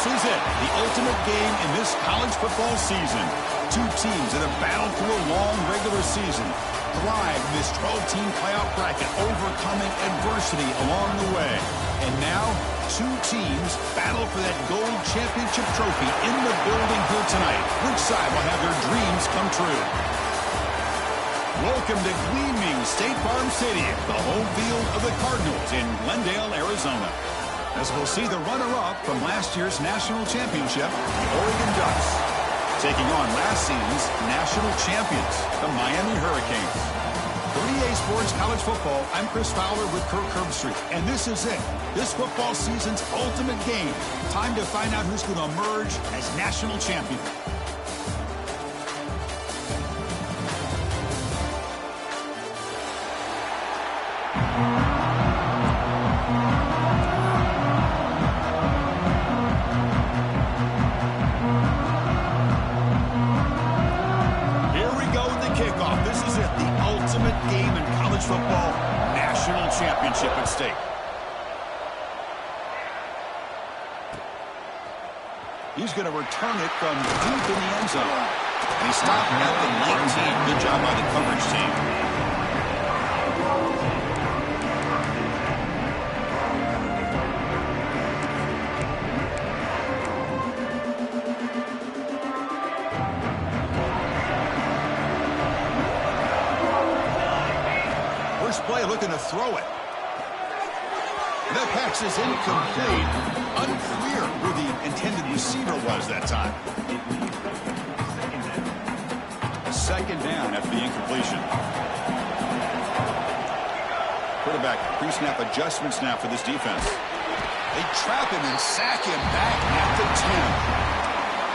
This is it, the ultimate game in this college football season. Two teams that have battled through a long regular season, thrived in this 12-team playoff bracket, overcoming adversity along the way. And now, two teams battle for that gold championship trophy in the building here tonight. Which side will have their dreams come true? Welcome to gleaming State Farm Stadium, the home field of the Cardinals in Glendale, Arizona. As we'll see the runner-up from last year's national championship, the Oregon Ducks, taking on last season's national champions, the Miami Hurricanes. For EA Sports College Football, I'm Chris Fowler with Kirk Herbstreit, and this is it. This football season's ultimate game. Time to find out who's going to emerge as national champion. Football national championship at stake. He's going to return it from deep in the end zone. And he stopped at the 19. Good job by the coverage team. Play looking to throw it. That pass is incomplete. Unclear who the intended receiver was that time. Second down after the incompletion. Quarterback pre-snap adjustment snap for this defense. They trap him and sack him back at the 10.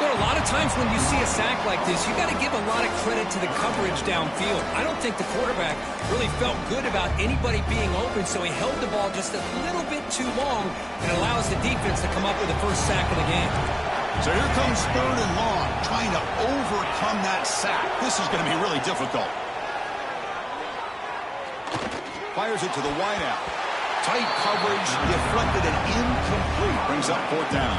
There are a lot of times when you see a sack like this, you got to give a lot of credit to the coverage downfield. I don't think the quarterback really felt good about anybody being open, so he held the ball just a little bit too long and allows the defense to come up with the first sack of the game. So here comes third and long, trying to overcome that sack. This is going to be really difficult. Fires it to the wideout. Tight coverage, deflected and incomplete. Brings up fourth down.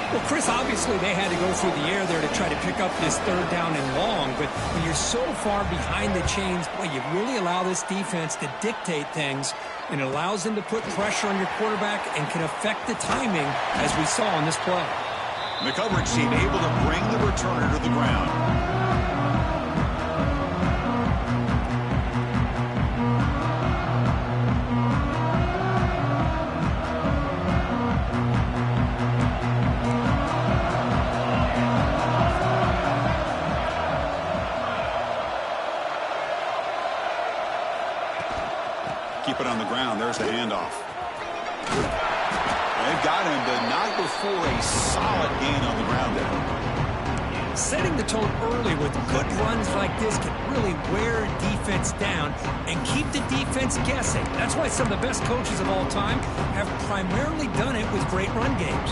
Well, Chris, obviously they had to go through the air there to try to pick up this third down and long, but when you're so far behind the chains, boy, you really allow this defense to dictate things, and it allows them to put pressure on your quarterback and can affect the timing, as we saw on this play. The coverage team able to bring the returner to the ground. Keep it on the ground. There's the handoff. They've got him, but not before a solid gain on the ground there. Setting the tone early with good runs like this can really wear a defense down and keep the defense guessing. That's why some of the best coaches of all time have primarily done it with great run games.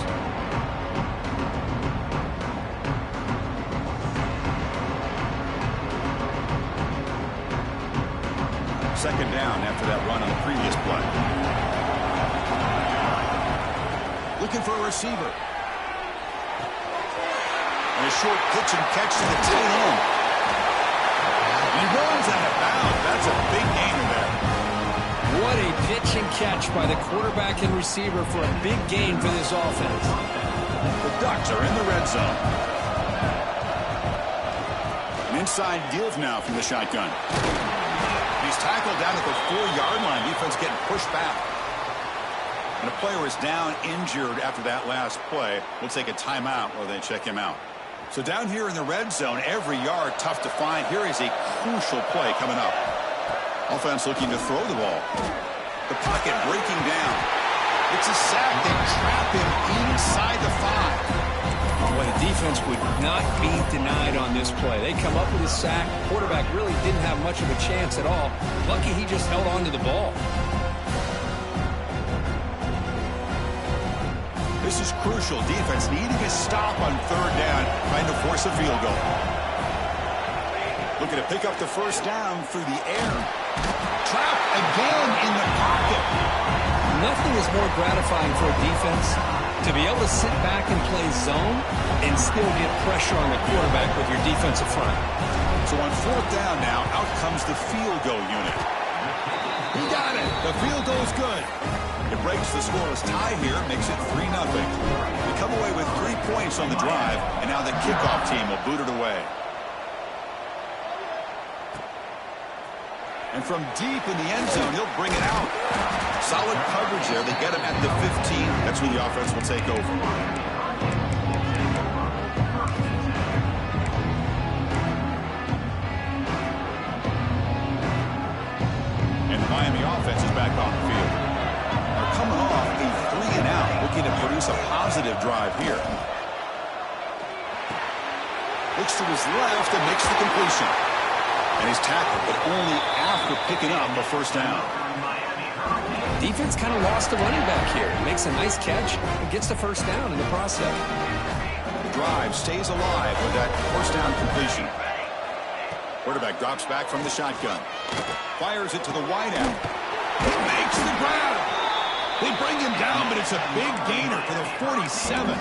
Second down after that run on the previous play. Looking for a receiver. And a short pitch and catch to the tight end. And he runs out of bounds. That's a big gainer there. What a pitch and catch by the quarterback and receiver for a big gain for this offense. The Ducks are in the red zone. An inside give now from the shotgun. He's tackled down at the 4-yard line. Defense getting pushed back. And a player is down injured after that last play. We'll take a timeout while they check him out. So down here in the red zone, every yard tough to find. Here is a crucial play coming up. Offense looking to throw the ball. The pocket breaking down. It's a sack. They trap him inside the 5. Well, the defense would not be denied on this play. They come up with a sack. Quarterback really didn't have much of a chance at all. Lucky he just held on to the ball. This is crucial. Defense needing a stop on third down, trying to force a field goal. Looking to pick up the first down through the air. Trapped again in the pocket. Nothing is more gratifying for a defense To be able to sit back and play zone and still get pressure on the quarterback with your defensive front. So on fourth down now, out comes the field goal unit. He got it. The field goal's good. It breaks the scoreless tie here, makes it 3-0. They come away with 3 points on the drive, and now the kickoff team will boot it away. And from deep in the end zone, he'll bring it out. Solid coverage there. They get him at the 15. That's where the offense will take over. And the Miami offense is back on the field. They're coming off a 3-and-out, looking to produce a positive drive here. Looks to his left and makes the completion. And he's tackled, but only after picking up a first down. Defense kind of lost the running back here. Makes a nice catch and gets the first down in the process. The drive stays alive with that first down completion. Quarterback drops back from the shotgun. Fires it to the wideout. He makes the grab. They bring him down, but it's a big gainer to the 47.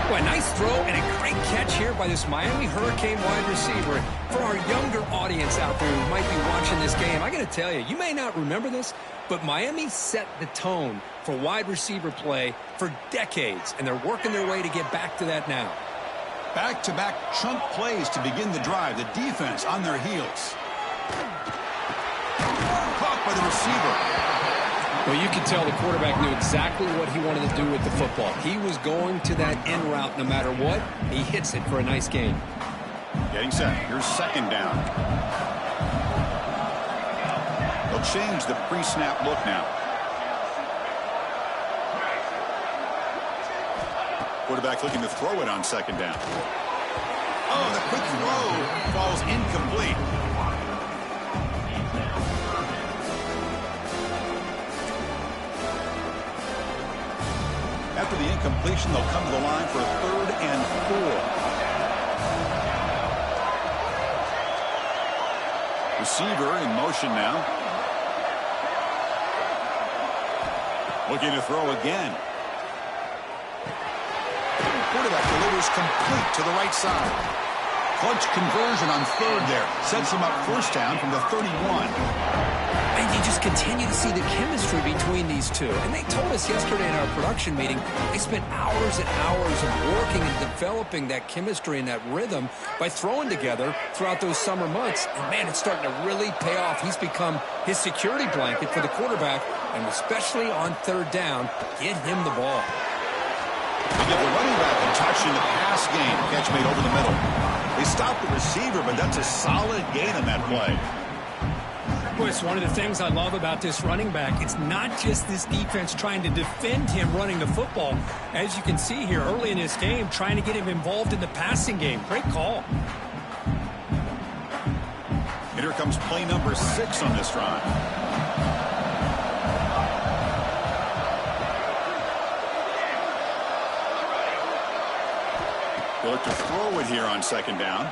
Boy, nice throw and a great catch here by this Miami Hurricane wide receiver. For our younger audience out there who might be watching this game, I got to tell you, you may not remember this, but Miami set the tone for wide receiver play for decades, and they're working their way to get back to that now. Back-to-back chunk plays to begin the drive. The defense on their heels. Caught by the receiver. Well, you can tell the quarterback knew exactly what he wanted to do with the football. He was going to that in route no matter what. He hits it for a nice gain. Getting set. Here's second down. They'll change the pre-snap look now. Quarterback looking to throw it on second down. Oh, the quick throw falls incomplete. After the incompletion, they'll come to the line for a 3rd and 4. Receiver in motion now. Looking to throw again. Quarterback delivers complete to the right side. Clutch conversion on 3rd there. Sets him up first down from the 31. And you just continue to see the chemistry between these two. And they told us yesterday in our production meeting, they spent hours and hours of working and developing that chemistry and that rhythm by throwing together throughout those summer months. And, man, it's starting to really pay off. He's become his security blanket for the quarterback, and especially on 3rd down, get him the ball. They give the running back a touch in the pass game. Catch made over the middle. They stop the receiver, but that's a solid gain on that play. Boy, it's one of the things I love about this running back. It's not just this defense trying to defend him running the football. As you can see here early in this game, trying to get him involved in the passing game. Great call. And here comes play number 6 on this drive. They'll look to throw it here on second down.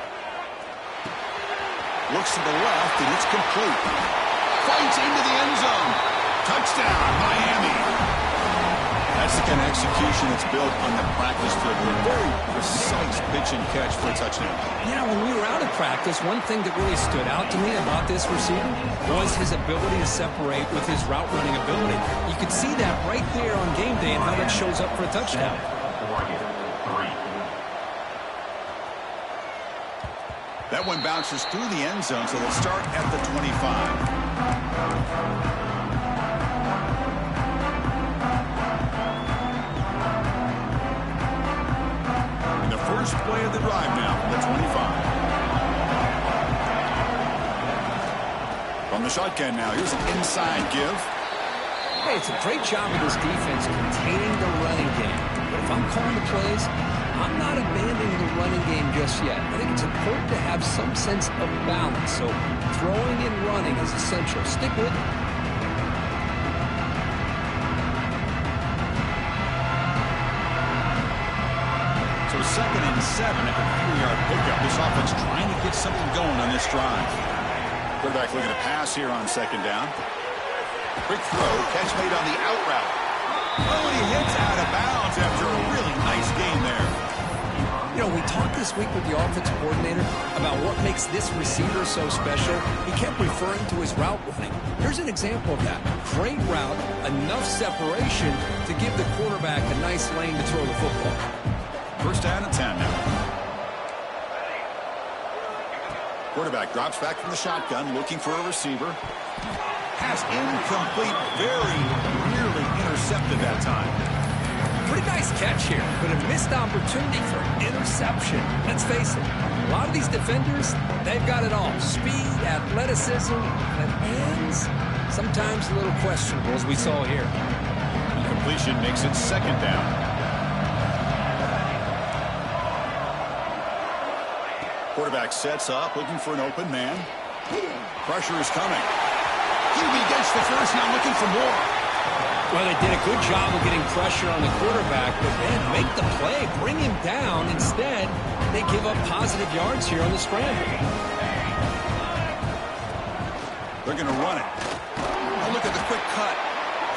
Looks to the left, and it's complete. Fights into the end zone. Touchdown, Miami. That's the kind of execution that's built on the practice field. A very precise pitch and catch for a touchdown. You know, when we were out of practice, one thing that really stood out to me about this receiver was his ability to separate with his route running ability. You could see that right there on game day and how that shows up for a touchdown. That one bounces through the end zone, so they'll start at the 25. And the first play of the drive now, the 25. From the shotgun now, here's an inside give. Hey, it's a great job of this defense containing the running game. But if I'm calling the plays, I'm not abandoning the running game just yet. I think it's important to have some sense of balance. So throwing and running is essential. Stick with it. So 2nd and 7 after a 3-yard pickup. This offense trying to get something going on this drive. Quarterback looking to pass here on second down. Quick throw, catch made on the out route. Oh, and he hits out of bounds after a really nice game there. You know, we talked this week with the offensive coordinator about what makes this receiver so special. He kept referring to his route running. Here's an example of that. Great route, enough separation to give the quarterback a nice lane to throw the football. First down and 10 now. Quarterback drops back from the shotgun, looking for a receiver. Pass incomplete, very nearly intercepted that time. Pretty nice catch here, but a missed opportunity for interception. Let's face it, a lot of these defenders, they've got it all. Speed, athleticism, but hands, sometimes a little questionable, as we saw here. Incompletion makes it second down. Quarterback sets up, looking for an open man. Pressure is coming. QB gets the first, now looking for more. Well, they did a good job of getting pressure on the quarterback, but then make the play, bring him down. Instead, they give up positive yards here on the scramble. They're going to run it. Oh, look at the quick cut.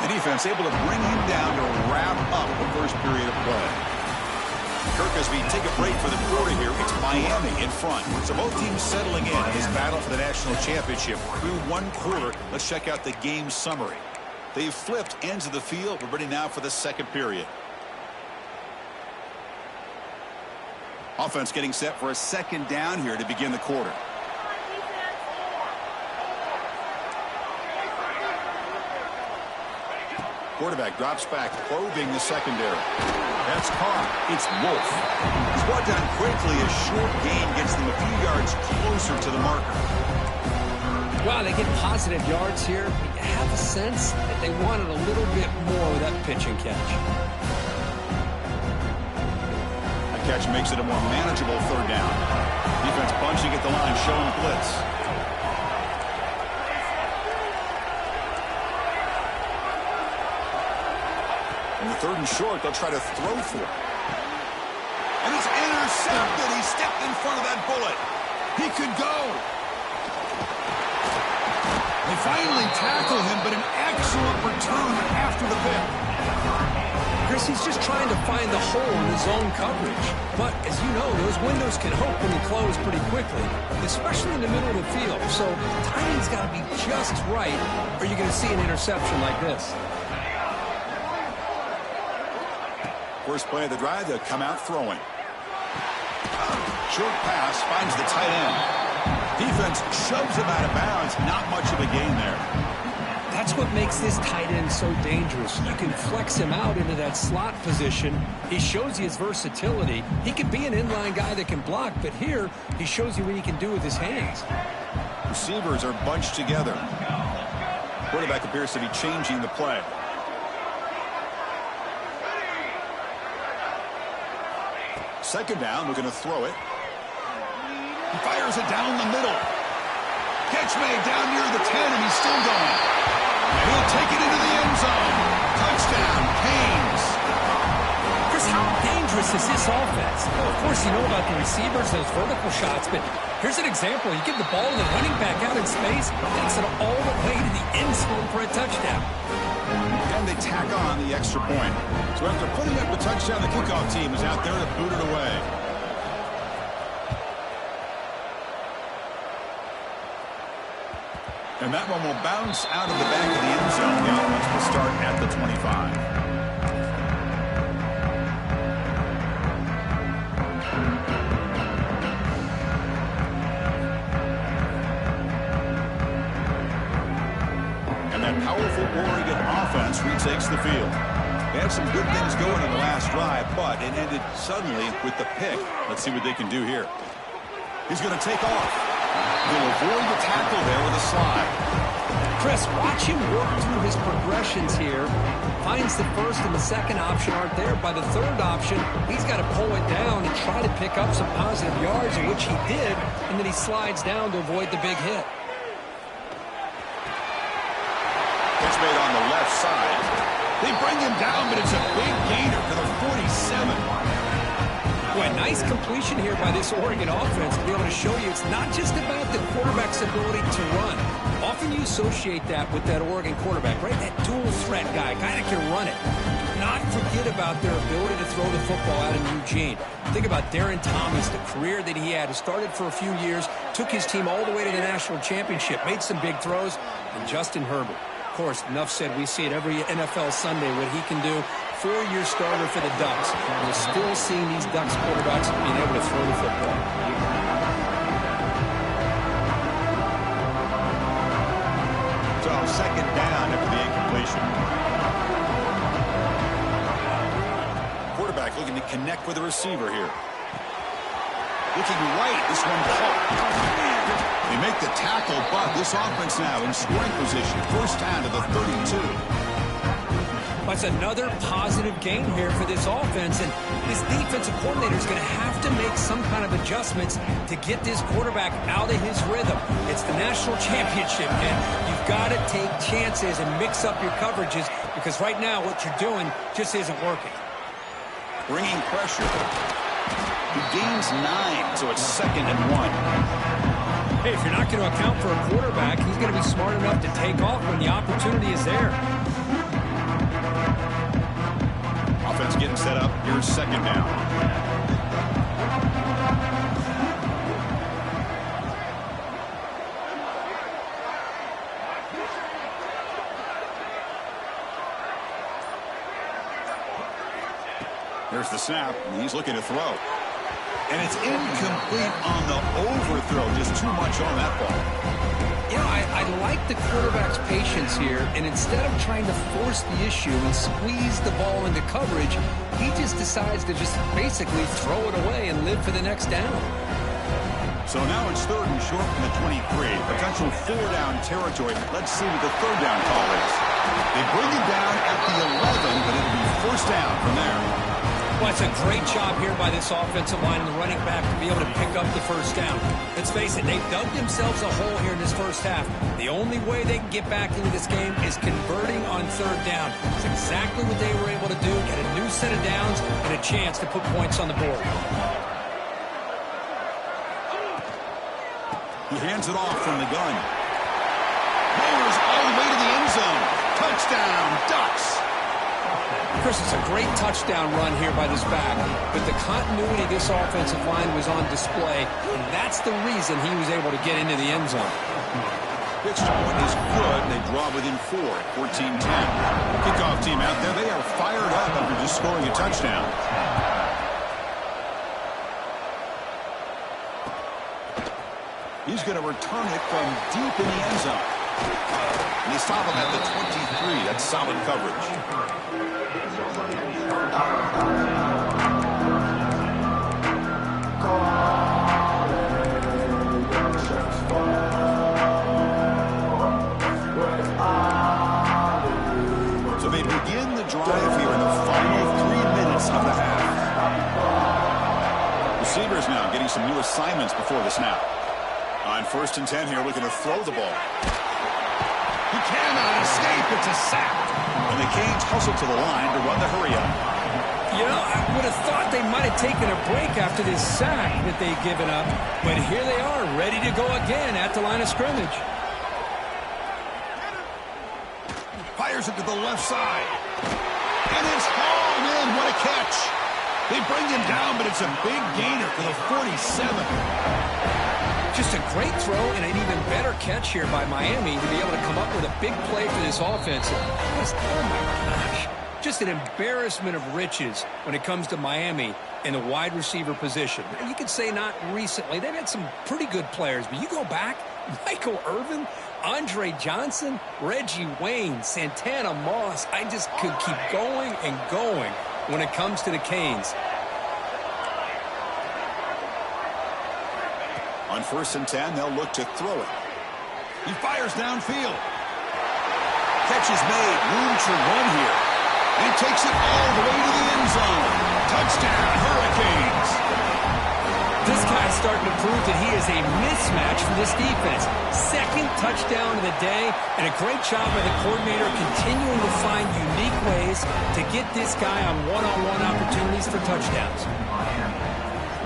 The defense able to bring him down to wrap up the first period of play. Kirk, as we take a break for the quarter here, it's Miami in front. So both teams settling in this battle for the national championship. Through one quarter, let's check out the game summary. They've flipped ends of the field. We're ready now for the second period. Offense getting set for a second down here to begin the quarter. Quarterback drops back, probing the secondary. That's caught. It's Wolf. He's brought down quickly. A short gain gets them a few yards closer to the marker. Wow, they get positive yards here. You have a sense that they wanted a little bit more with that pitch and catch. That catch makes it a more manageable third down. Defense bunching at the line, showing blitz. In the third and short, they'll try to throw for it. And it's intercepted. He stepped in front of that bullet. He could go. They finally tackle him, but an excellent return after the pick. Chris, he's just trying to find the hole in his own coverage. But, as you know, those windows can open and close pretty quickly, especially in the middle of the field. So the timing's got to be just right, or you're going to see an interception like this. First play of the drive, they'll come out throwing. Short pass finds the tight end. Defense shoves him out of bounds. Not much of a gain there. That's what makes this tight end so dangerous. You can flex him out into that slot position. He shows you his versatility. He could be an inline guy that can block, but here he shows you what he can do with his hands. Receivers are bunched together. Quarterback appears to be changing the play. Second down, we're going to throw it. He fires it down the middle. Catch made down near the 10, and he's still going. He'll take it into the end zone. Touchdown, Canes. Chris, how dangerous is this offense? Well, of course, you know about the receivers, those vertical shots, but here's an example. You give the ball to the running back out in space, takes it all the way to the end zone for a touchdown. And they tack on the extra point. So after putting up the touchdown, the kickoff team is out there to boot it away. And that one will bounce out of the back of the end zone. The offense will start at the 25. And that powerful Oregon offense retakes the field. They had some good things going in the last drive, but it ended suddenly with the pick. Let's see what they can do here. He's going to take off. He'll avoid the tackle there with a slide. Chris, watch him work through his progressions here. Finds the first and the second option aren't there. By the third option, he's got to pull it down and try to pick up some positive yards, which he did, and then he slides down to avoid the big hit. Pitch made on the left side. They bring him down, but it's a big gainer to the 47. Boy, nice completion here by this Oregon offense to be able to show you it's not just about the quarterback's ability to run. often you associate that with that Oregon quarterback, right? That dual threat guy that can run it. Do not forget about their ability to throw the football out in Eugene. Think about Darren Thomas, the career that he had. He started for a few years, took his team all the way to the national championship, made some big throws, and Justin Herbert. Of course, enough said, we see it every NFL Sunday what he can do. 4-year starter for the Ducks. And we're still seeing these Ducks quarterbacks being able to throw the football. So second down after the incompletion. Quarterback looking to connect with the receiver here. Looking right, this one caught. They make the tackle, but this offense now in scoring position. First down to the 32. That's another positive game here for this offense, and this defensive coordinator is going to have to make some kind of adjustments to get this quarterback out of his rhythm. It's the national championship, and you've got to take chances and mix up your coverages, because right now what you're doing just isn't working. Bringing pressure. He gains 9, so it's 2nd and 1. Hey, if you're not going to account for a quarterback, he's going to be smart enough to take off when the opportunity is there. Offense getting set up. Here's 2nd down. Here's the snap. He's looking to throw. And it's incomplete on the overthrow. Just too much on that ball. You know, I like the quarterback's patience here, and instead of trying to force the issue and squeeze the ball into coverage, he just decides to just basically throw it away and live for the next down. So now it's 3rd and short from the 23. Potential 4-down territory. Let's see what the 3rd down call is. They bring it down at the 11, but it'll be 1st down from there. Well, it's a great job here by this offensive line and the running back to be able to pick up the 1st down. Let's face it, they've dug themselves a hole here in this first half. The only way they can get back into this game is converting on 3rd down. It's exactly what they were able to do, get a new set of downs and a chance to put points on the board. He hands it off from the gun. Mayers all the way to the end zone. Touchdown, Ducks. Chris, it's a great touchdown run here by this back, but the continuity of this offensive line was on display, and that's the reason he was able to get into the end zone. Pitch point is good, and they draw within 4 at 14-10. Kickoff team out there, they are fired up after just scoring a touchdown. He's going to return it from deep in the end zone. And they stop him at the 23. That's solid coverage. So they begin the drive here in the final 3 minutes of the half. Receivers now getting some new assignments before the snap. On 1st and 10 here, looking to throw the ball. He cannot escape. It's a sack. And the Canes hustle to the line to run the hurry-up. You know, I would have thought they might have taken a break after this sack that they've given up. But here they are, ready to go again at the line of scrimmage. Fires it to the left side. And it's hauled in. What a catch. They bring him down, but it's a big gainer for the 47. Just a great throw and an even better catch here by Miami to be able to come up with a big play for this offense. Oh, my gosh. Just an embarrassment of riches when it comes to Miami in the wide receiver position. You could say not recently. They've had some pretty good players, but you go back, Michael Irvin, Andre Johnson, Reggie Wayne, Santana Moss. I just could keep going and going when it comes to the Canes. On 1st and 10, they'll look to throw it. He fires downfield. Catch is made. Room to run here. And he takes it all the way to the end zone. Touchdown, Hurricanes. This guy's starting to prove that he is a mismatch for this defense. 2nd touchdown of the day, and a great job by the coordinator continuing to find unique ways to get this guy on one-on-one opportunities for touchdowns. Miami,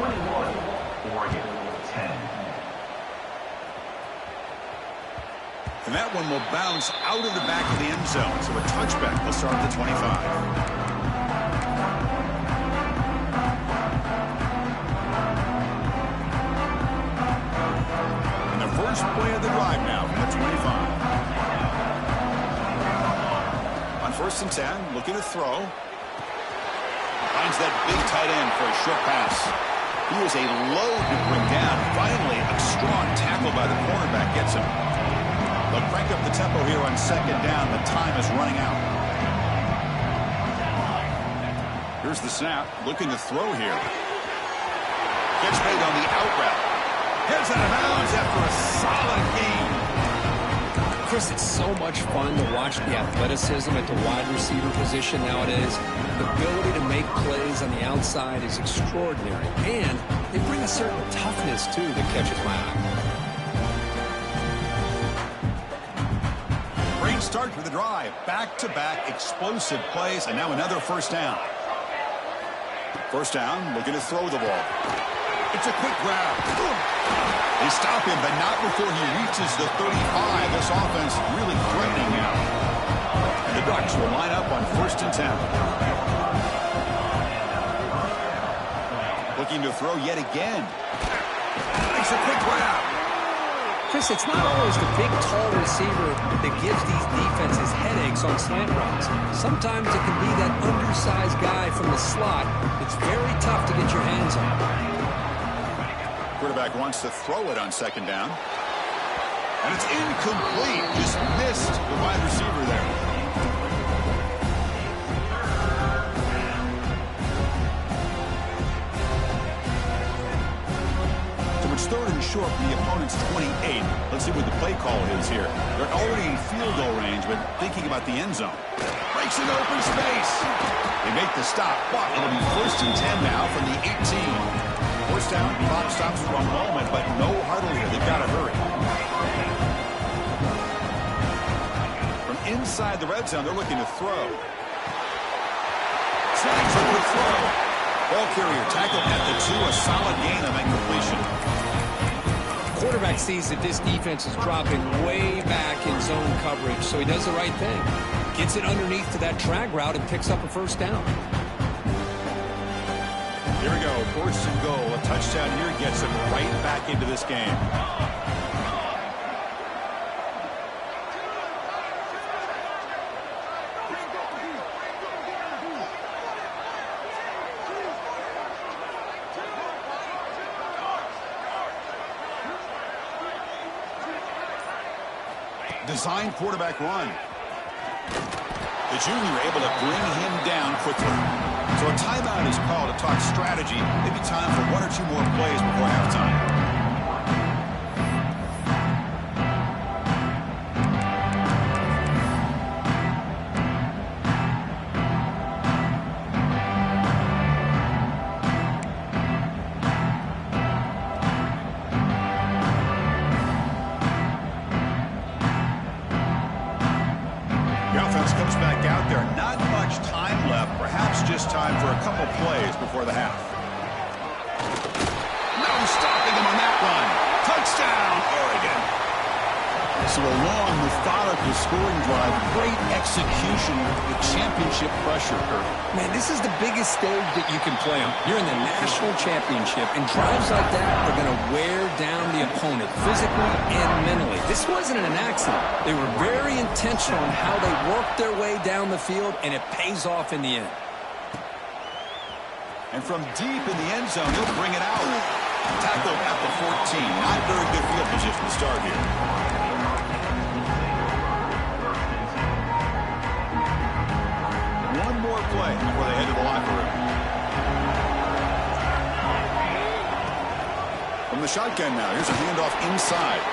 21, Oregon, 10. And that one will bounce out of the back of the end zone. So a touchback will start at the 25. And the first play of the drive now from the 25. On 1st and 10, looking to throw. Finds that big tight end for a short pass. He was a load to bring down. Finally, a strong tackle by the cornerback gets him. They'll crank up the tempo here on 2nd down. The time is running out. Here's the snap. Looking to throw here. Gets made on the out route. Heads out of bounds after a solid gain. Chris, it's so much fun to watch the athleticism at the wide receiver position nowadays. The ability to make plays on the outside is extraordinary. And they bring a certain toughness, too, that catches my eye. Great start to the drive. Back-to-back explosive plays, and now another 1st down. 1st down, looking to throw the ball. It's a quick grab. They stop him, but not before he reaches the 35. This offense really threatening now. And the Ducks will line up on 1st and 10. Looking to throw yet again. It's a quick grab. Chris, it's not always the big, tall receiver that gives these defenses headaches on slant routes. Sometimes it can be that undersized guy from the slot that's very tough to get your hands on. Quarterback wants to throw it on 2nd down. And it's incomplete. Just missed the wide receiver there. So it's 3rd and short from the opponent's 28. Let's see what the play call is here. They're already in field goal range, but thinking about the end zone. Breaks into open space. They make the stop, but it'll be 1st and 10 now from the 18. 1st down, clock stops for a moment, but no huddle here. They've got to hurry. From inside the red zone, they're looking to throw. Snags a quick throw. Ball carrier tackled at the 2. A solid gain on that completion. Quarterback sees that this defense is dropping way back in zone coverage, so he does the right thing. Gets it underneath to that drag route and picks up a 1st down. Here we go, 1st and goal. A touchdown here gets him right back into this game. Design quarterback run. The junior able to bring him down quickly. So a timeout is called to talk strategy. Maybe time for 1 or 2 more plays before halftime. The offense comes back out there. Not much time left. Perhaps just time for a couple plays before the half. No stopping him on that one. Touchdown, Oregon. So a long, methodical scoring drive. Great execution with championship pressure. Man, this is the biggest stage that you can play on. You're in the national championship, and drives like that are going to wear down the opponent physically and mentally. This wasn't an accident. They were very intentional in how they worked their way down the field, and it pays off in the end. And from deep in the end zone, he'll bring it out. Tackle at the 14. Not very good field position to start here. One more play before they head to the locker room. From the shotgun now, here's a handoff inside.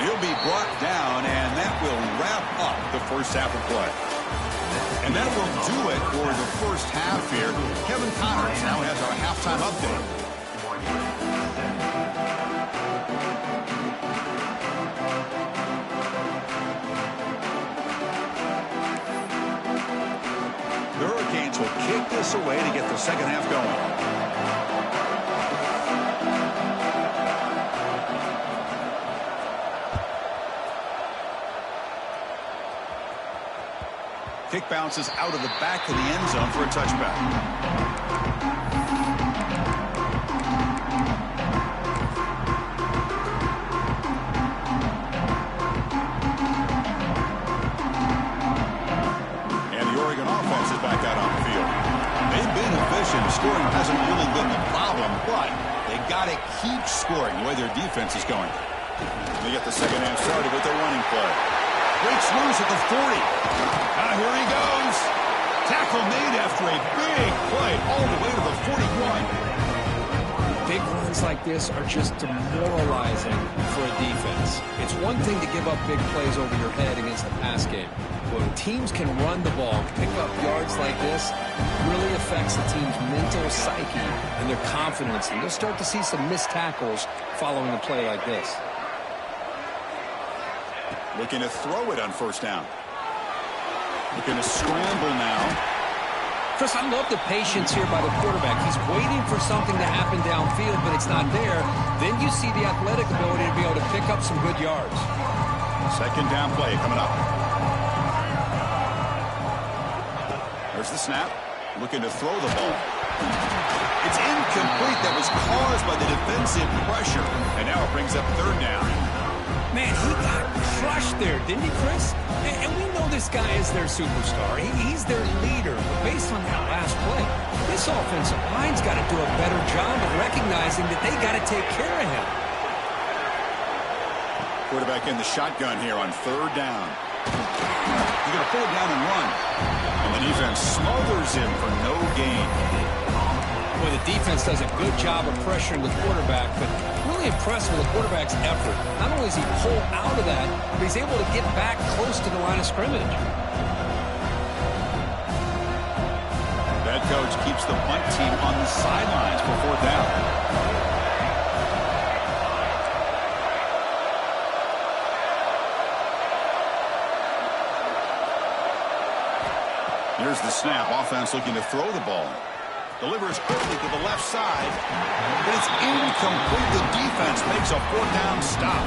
He'll be brought down, and that will wrap up the 1st half of play. And that will do it for the 1st half here. Kevin Connors now has our halftime update. The Hurricanes will kick this away to get the 2nd half going. Kick bounces out of the back of the end zone for a touchback. Back out on the field. They've been efficient. Scoring hasn't really been the problem, but they got to keep scoring the way their defense is going. They get the second half started with their running play. Breaks loose at the 40. Here he goes. Tackle made after a big play all the way to the 41. Big runs like this are just demoralizing for a defense. It's one thing to give up big plays over your head against the pass game. When teams can run the ball, pick up yards like this, it really affects the team's mental psyche and their confidence. And you'll start to see some missed tackles following a play like this. Looking to throw it on first down. Looking to scramble now. Chris, I love the patience here by the quarterback. He's waiting for something to happen downfield, but it's not there. Then you see the athletic ability to be able to pick up some good yards. Second down play coming up. There's the snap. Looking to throw the ball. It's incomplete. That was caused by the defensive pressure. And now it brings up third down. Man, he got crushed there, didn't he, Chris? And we know this guy is their superstar. He's their leader. But based on that last play, this offensive line's got to do a better job of recognizing that they got to take care of him. Quarterback in the shotgun here on third down. He's going to pull it down and run. And the defense smothers him for no gain. Well, the defense does a good job of pressuring the quarterback, but really impressed with the quarterback's effort. Not only does he pull out of that, but he's able to get back close to the line of scrimmage. That coach keeps the punt team on the sidelines for fourth down. Here's the snap. Offense looking to throw the ball. Delivers quickly to the left side. But it's incomplete. The defense makes a fourth down stop.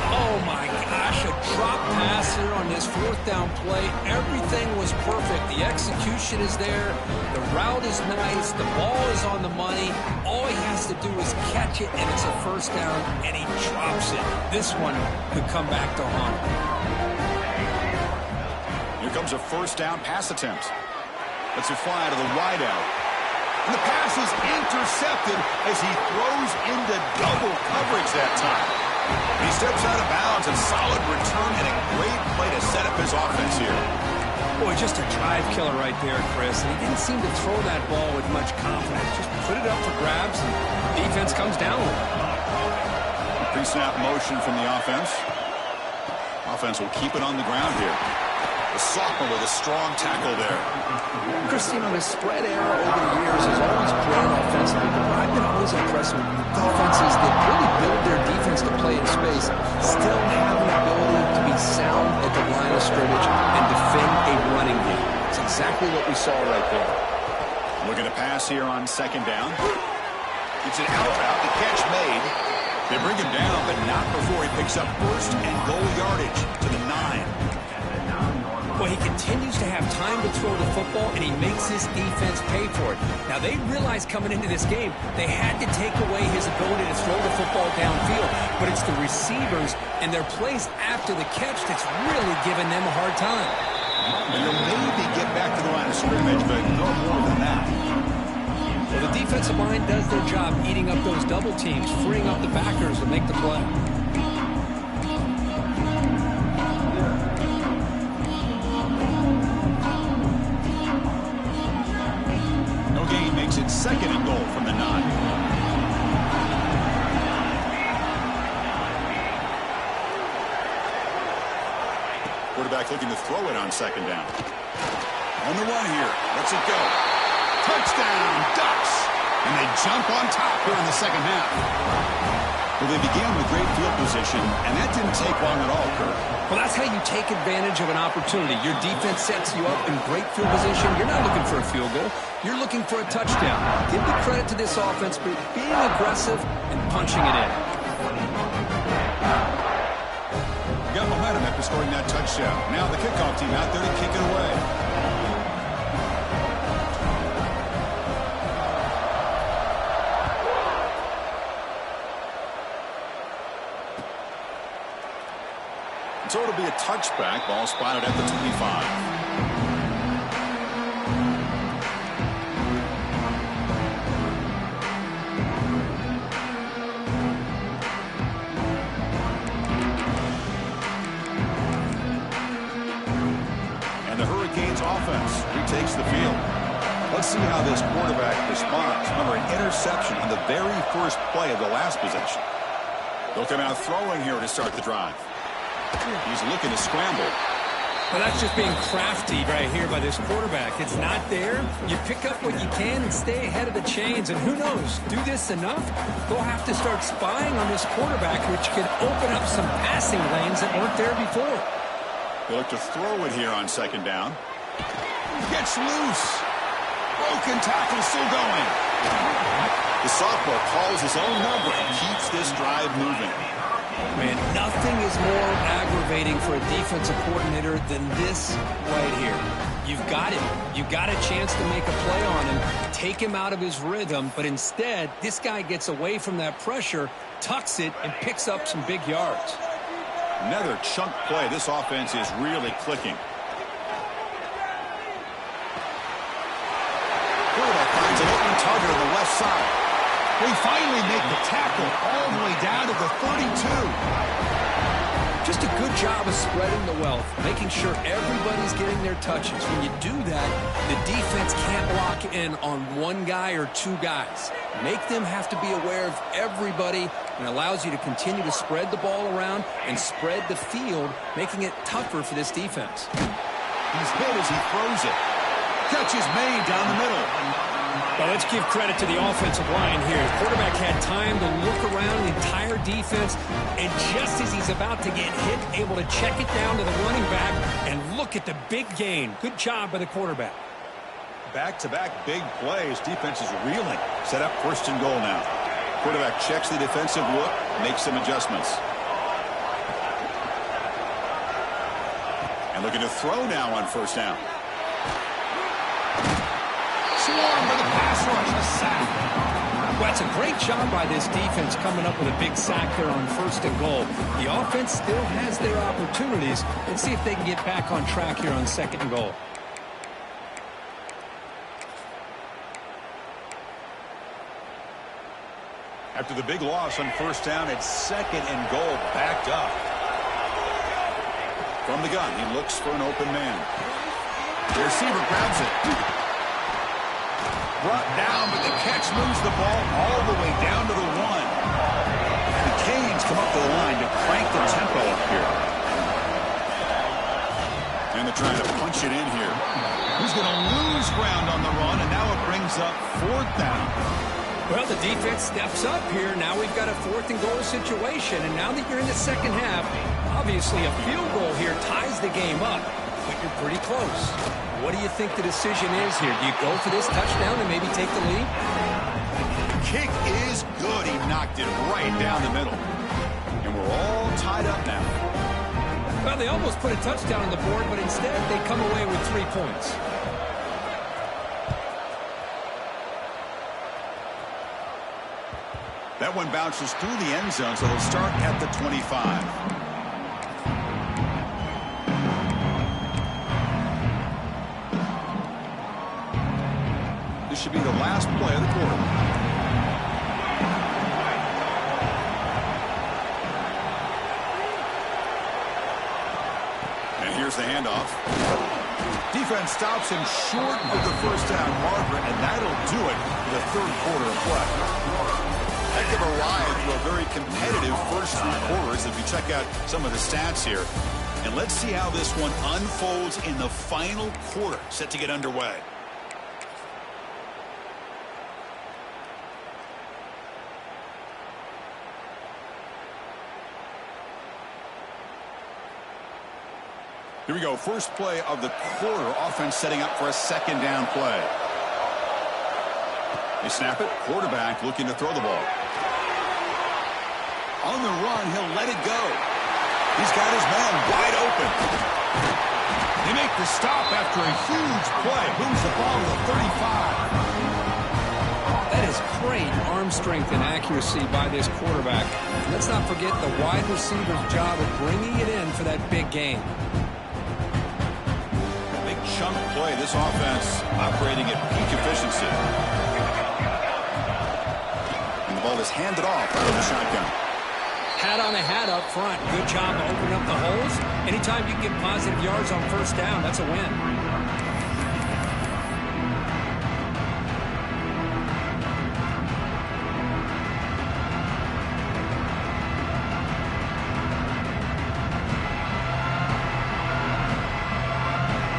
Oh, my gosh. A drop pass here on this fourth down play. Everything was perfect. The execution is there. The route is nice. The ball is on the money. All he has to do is catch it, and it's a first down, and he drops it. This one could come back to haunt him. Here comes a first down pass attempt. Let's it fly to the wide out. And the pass is intercepted as he throws into double coverage that time. He steps out of bounds, a solid return and a great play to set up his offense here. Boy, just a drive killer right there, Chris. And he didn't seem to throw that ball with much confidence. Just put it up for grabs, and defense comes down with it. Pre-snap motion from the offense. Offense will keep it on the ground here. The sophomore with a strong tackle there. Chris, you know, the spread era over the years has always played offensively, but I've been always impressed with defenses that really build their defense to play in space, still have an ability to be sound at the line of scrimmage and defend a running game. It's exactly what we saw right there. Looking to pass here on second down. It's an out route. The catch made. They bring him down, but not before he picks up first and goal yardage to the 9. Well, he continues to have time to throw the football, and he makes his defense pay for it. Now, they realized coming into this game they had to take away his ability to throw the football downfield, but it's the receivers and their plays after the catch that's really giving them a hard time. And they'll maybe get back to the line of scrimmage, but no more than that. Well, the defensive line does their job eating up those double teams, freeing up the backers to make the play. Makes it second and goal from the 9. Quarterback looking to throw it on second down. On the run here. Let's it go. Touchdown, Ducks. And they jump on top here in the second half. Well, they began with great field position, and that didn't take long at all, Kurt. Well, that's how you take advantage of an opportunity. Your defense sets you up in great field position. You're not looking for a field goal. You're looking for a touchdown. Give the credit to this offense for being aggressive and punching it in. Got momentum after scoring that touchdown. Now the kickoff team out there to kick it away. So it'll be a touchback. Ball spotted at the 25. Offense retakes the field. Let's see how this quarterback responds. Remember, an interception on the very first play of the last possession. They'll come out throwing here to start the drive. He's looking to scramble. Well, that's just being crafty right here by this quarterback. It's not there. You pick up what you can and stay ahead of the chains. And who knows, do this enough, they'll have to start spying on this quarterback, which could open up some passing lanes that weren't there before. They look to throw it here on second down. Gets loose. Broken tackle, still going. The sophomore calls his own number and keeps this drive moving. Man, nothing is more aggravating for a defensive coordinator than this right here. You've got him. You've got a chance to make a play on him, take him out of his rhythm, but instead, this guy gets away from that pressure, tucks it, and picks up some big yards. Another chunk play. This offense is really clicking. Finds an open target on the left side. We finally make the tackle all the way down to the 32. Just a good job of spreading the wealth, making sure everybody's getting their touches. When you do that, the defense can't lock in on one guy or two guys. Make them have to be aware of everybody, and allows you to continue to spread the ball around and spread the field, making it tougher for this defense. He's hit as he throws it. Catch is made down the middle. Well, let's give credit to the offensive line here. The quarterback had time to look around the entire defense, and just as he's about to get hit, able to check it down to the running back, and look at the big gain. Good job by the quarterback. Back-to-back big plays. Defense is reeling. Set up first and goal now. Quarterback checks the defensive look, makes some adjustments. And looking to throw now on first down. Swarmed by the pass rush, a sack. Well, it's a great job by this defense coming up with a big sack there on first and goal. The offense still has their opportunities. Let's see if they can get back on track here on second and goal. After the big loss on first down, it's second and goal, backed up. From the gun, he looks for an open man. The receiver grabs it. Brought down, but the catch moves the ball all the way down to the 1. And the Canes come up the line to crank the tempo up here. And they're trying to punch it in here. He's going to lose ground on the run, and now it brings up fourth down. Well, the defense steps up here. Now we've got a fourth and goal situation. And now that you're in the second half, obviously a field goal here ties the game up. But you're pretty close. What do you think the decision is here? Do you go for this touchdown and maybe take the lead? Kick is good. He knocked it right down the middle. And we're all tied up now. Well, they almost put a touchdown on the board, but instead they come away with 3 points. That one bounces through the end zone, so they'll start at the 25. This should be the last play of the quarter. And here's the handoff. Defense stops him short of the first down marker, and that'll do it for the third quarter of play. Heck of a ride through a very competitive first 3 quarters if you check out some of the stats here. And let's see how this one unfolds in the final quarter, set to get underway. Here we go. First play of the quarter. Offense setting up for a second down play. They snap it. Quarterback looking to throw the ball. On the run, he'll let it go. He's got his man wide open. They make the stop after a huge play. Moves the ball to the 35. That has great arm strength and accuracy by this quarterback. Let's not forget the wide receiver's job of bringing it in for that big gain. Big chunk play. This offense operating at peak efficiency. And the ball is handed off out of the shotgun. Hat on a hat up front. Good job of opening up the holes. Anytime you can get positive yards on first down, that's a win.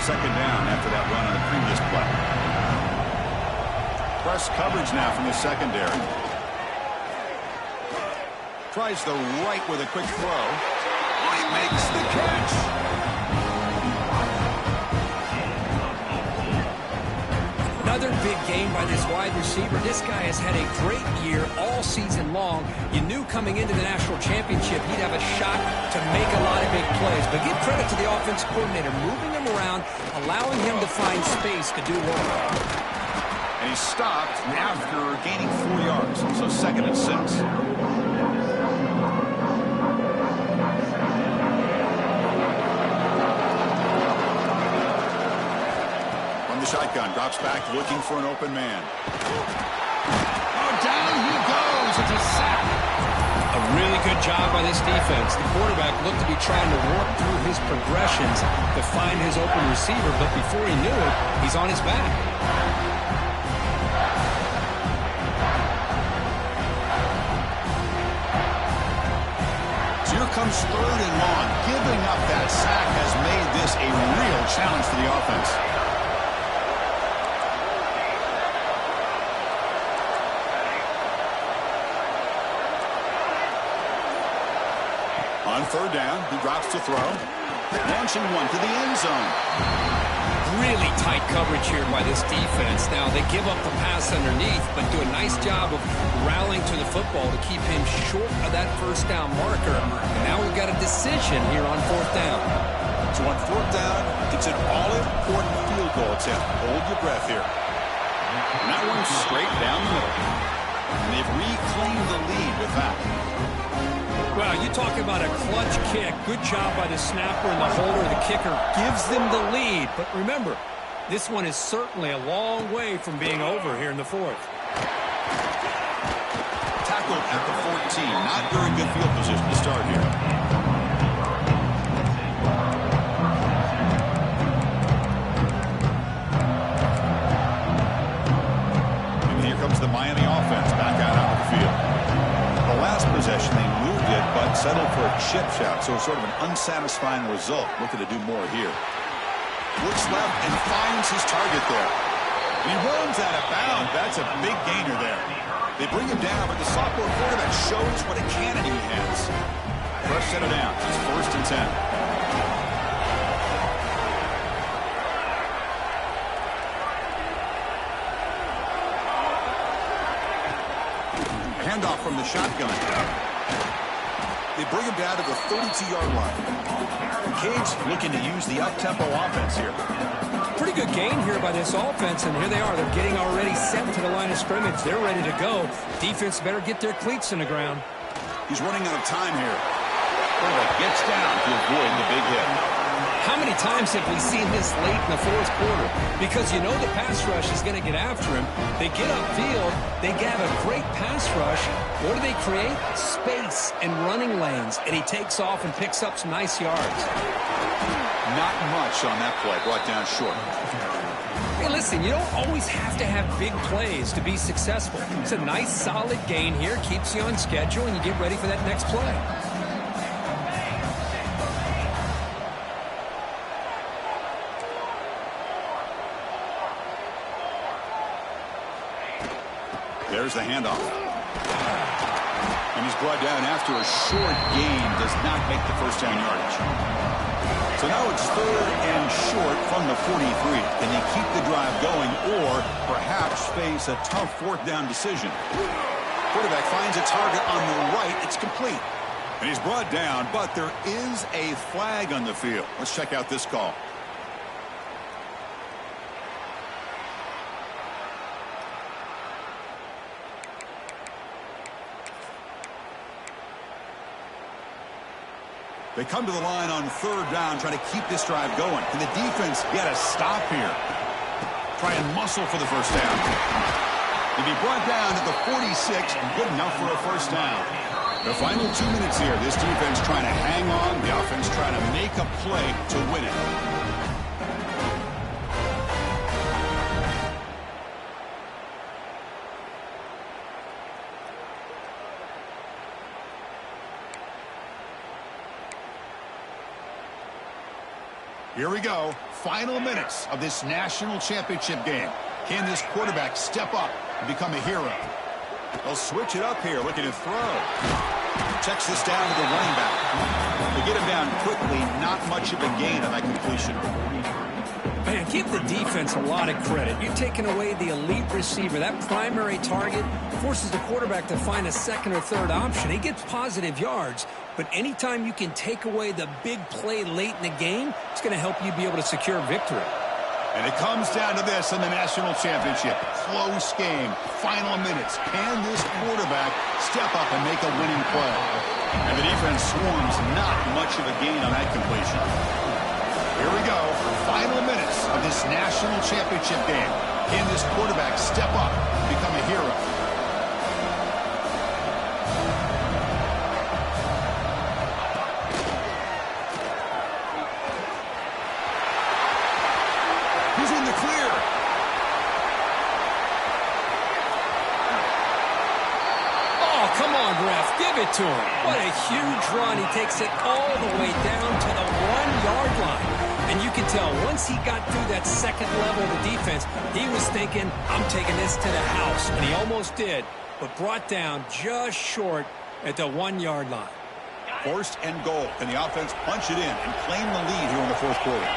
Second down after that run on the previous play. Press coverage now from the secondary. Tries the right with a quick throw. He makes the catch. Another big game by this wide receiver. This guy has had a great year all season long. You knew coming into the national championship he'd have a shot to make a lot of big plays. But give credit to the offensive coordinator, moving him around, allowing him to find space to do work. And he stopped after gaining 4 yards. So 2nd and 6. Shotgun drops back looking for an open man. Oh, down he goes. It's a sack. A really good job by this defense. The quarterback looked to be trying to work through his progressions to find his open receiver, but before he knew it, he's on his back. So here comes 3rd and long. Giving up that sack has made this a real challenge for the offense. On 3rd down, he drops to throw. Launching one to the end zone. Really tight coverage here by this defense. Now, they give up the pass underneath, but do a nice job of rallying to the football to keep him short of that first down marker. And now we've got a decision here on 4th down. So on 4th down, it's an all-important field goal attempt. Hold your breath here. And that one's straight down the middle. And they've reclaimed the lead with that. Well, you talk about a clutch kick. Good job by the snapper and the holder. The kicker gives them the lead. But remember, this one is certainly a long way from being over here in the 4th. Tackled at the 14. Not very good field position to start here. And here comes the Miami offense back out onto the field. The last possession, they moved it, but settled for a chip shot, so sort of an unsatisfying result. Looking to do more here. Looks left and finds his target there. And he runs out of bounds. That's a big gainer there. They bring him down, but the sophomore quarterback shows what a cannon he has. First set of downs. It's 1st and 10. Handoff from the shotgun. They bring him down to the 32-yard line. Cage looking to use the up-tempo offense here. Pretty good gain here by this offense, and here they are. They're getting already set to the line of scrimmage. They're ready to go. Defense better get their cleats in the ground. He's running out of time here. Quarterback gets down to avoid the big hit. How many times have we seen this late in the 4th quarter? Because you know the pass rush is going to get after him. They get upfield. They have a great pass rush. What do they create? Space and running lanes. And he takes off and picks up some nice yards. Not much on that play. Brought down short. Hey, listen, you don't always have to have big plays to be successful. It's a nice, solid gain here. Keeps you on schedule, and you get ready for that next play. There's the handoff. And he's brought down after a short gain. Does not make the first down yardage. So now it's 3rd and short from the 43. Can they keep the drive going or perhaps face a tough 4th down decision? Quarterback finds a target on the right. It's complete. And he's brought down, but there is a flag on the field. Let's check out this call. They come to the line on third down, trying to keep this drive going. Can the defense get a stop here? Try and muscle for the first down. He'll be brought down to the 46, good enough for a first down. The final 2 minutes here. This defense trying to hang on. The offense trying to make a play to win it. Here we go. Final minutes of this national championship game. Can this quarterback step up and become a hero? They'll switch it up here, looking to throw. Checks this down to the running back. They get him down quickly. Not much of a gain on that completion. Man, give the defense a lot of credit. You're taking away the elite receiver. That primary target forces the quarterback to find a second or third option. He gets positive yards, but anytime you can take away the big play late in the game, it's going to help you be able to secure victory. And it comes down to this in the national championship. Close game. Final minutes. Can this quarterback step up and make a winning play? And the defense swarms. Not much of a gain on that completion. Here we go. Final minutes of this national championship game. Can this quarterback step up and become a hero? He's in the clear. Oh, come on, ref. Give it to him. What a huge run. He takes it all the way down to the 1-yard line. And you can tell once he got through that second level of the defense, he was thinking, I'm taking this to the house. And he almost did, but brought down just short at the 1-yard line. First and goal. Can the offense punch it in and claim the lead here in the fourth quarter?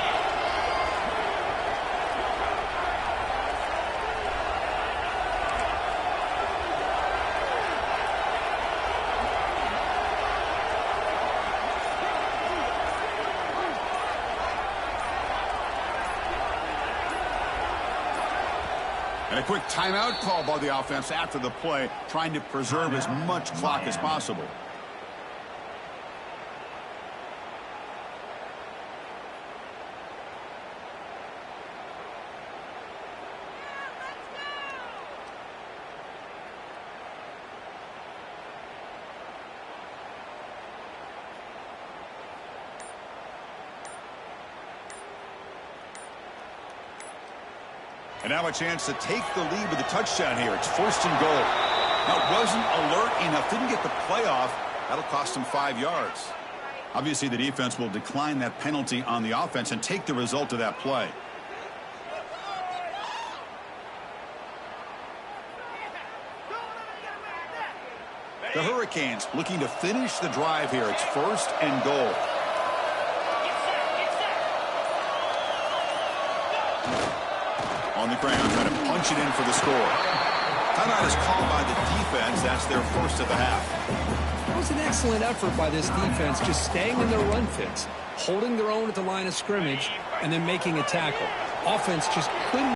And a quick timeout call by the offense after the play, trying to preserve as much clock as possible. And now a chance to take the lead with a touchdown here. It's first and goal. Now, it wasn't alert enough. Didn't get the playoff. That'll cost him 5 yards. Obviously, the defense will decline that penalty on the offense and take the result of that play. The Hurricanes looking to finish the drive here. It's first and goal. On the ground, trying to punch it in for the score. Timeout is called by the defense. That's their first of the half. It was an excellent effort by this defense, just staying in their run fits, holding their own at the line of scrimmage, and then making a tackle. Offense just couldn't